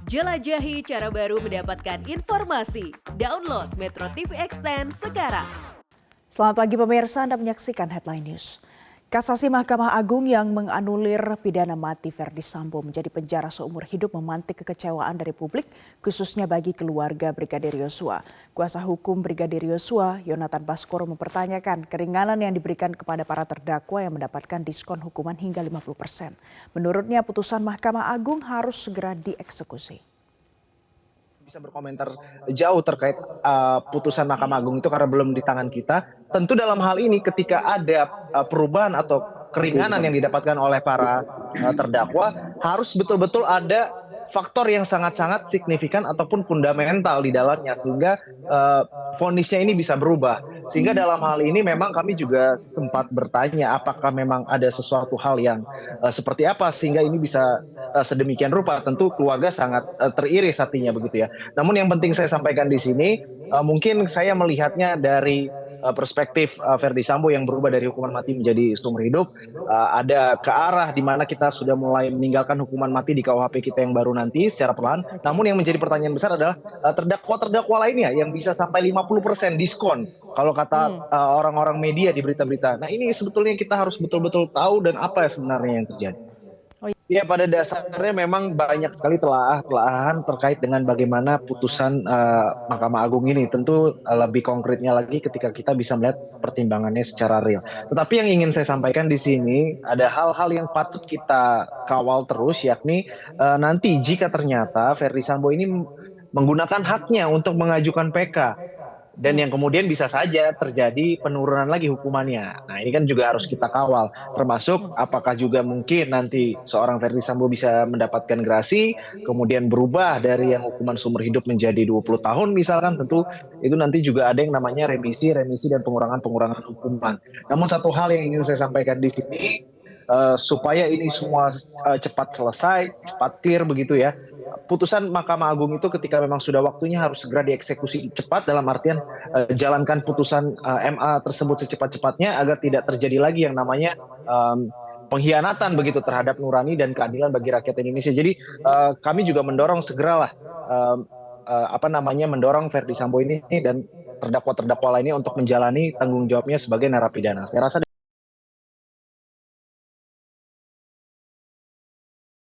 Jelajahi cara baru mendapatkan informasi. Download Metro TV Extend sekarang. Selamat pagi pemirsa, Anda menyaksikan Headline News. Kasasi Mahkamah Agung yang menganulir pidana mati Verdi Sambo menjadi penjara seumur hidup memantik kekecewaan dari publik, khususnya bagi keluarga Brigadir Yosua. Kuasa hukum Brigadir Yosua, Yonatan Baskoro, mempertanyakan keringanan yang diberikan kepada para terdakwa yang mendapatkan diskon hukuman hingga 50%. Menurutnya, putusan Mahkamah Agung harus segera dieksekusi. Bisa berkomentar jauh terkait putusan Mahkamah Agung itu karena belum di tangan kita. Tentu dalam hal ini ketika ada perubahan atau keringanan yang didapatkan oleh para terdakwa, harus betul-betul ada faktor yang sangat-sangat signifikan ataupun fundamental di dalamnya sehingga vonisnya ini bisa berubah. Sehingga dalam hal ini memang kami juga sempat bertanya apakah memang ada sesuatu hal yang seperti apa sehingga ini bisa sedemikian rupa. Tentu keluarga sangat teriris hatinya begitu ya. Namun yang penting saya sampaikan di sini, mungkin saya melihatnya dari perspektif Verdi Sambo yang berubah dari hukuman mati menjadi seumur hidup, ada ke arah di mana kita sudah mulai meninggalkan hukuman mati di KUHP kita yang baru nanti secara perlahan. Namun yang menjadi pertanyaan besar adalah terdakwa-terdakwa lainnya yang bisa sampai 50% diskon kalau kata orang-orang media di berita-berita. Nah ini sebetulnya kita harus betul-betul tahu dan apa sebenarnya yang terjadi. Ya, pada dasarnya memang banyak sekali telaah-telahan terkait dengan bagaimana putusan Mahkamah Agung ini. Tentu lebih konkretnya lagi ketika kita bisa melihat pertimbangannya secara real. Tetapi yang ingin saya sampaikan di sini ada hal-hal yang patut kita kawal terus, yakni nanti jika ternyata Verdi Sambo ini menggunakan haknya untuk mengajukan PK. Dan yang kemudian bisa saja terjadi penurunan lagi hukumannya. Nah ini kan juga harus kita kawal. Termasuk apakah juga mungkin nanti seorang Verdi Sambo bisa mendapatkan gerasi, kemudian berubah dari yang hukuman seumur hidup menjadi 20 tahun misalkan. Tentu itu nanti juga ada yang namanya remisi dan pengurangan hukuman. Namun satu hal yang ingin saya sampaikan di sini, supaya ini semua cepat selesai, cepat clear begitu ya. Putusan Mahkamah Agung itu ketika memang sudah waktunya harus segera dieksekusi cepat, dalam artian jalankan putusan MA tersebut secepat-cepatnya agar tidak terjadi lagi yang namanya pengkhianatan begitu terhadap nurani dan keadilan bagi rakyat Indonesia. Jadi kami juga mendorong segeralah mendorong Verdi Sambo ini dan terdakwa-terdakwa lainnya untuk menjalani tanggung jawabnya sebagai narapidana. Saya rasa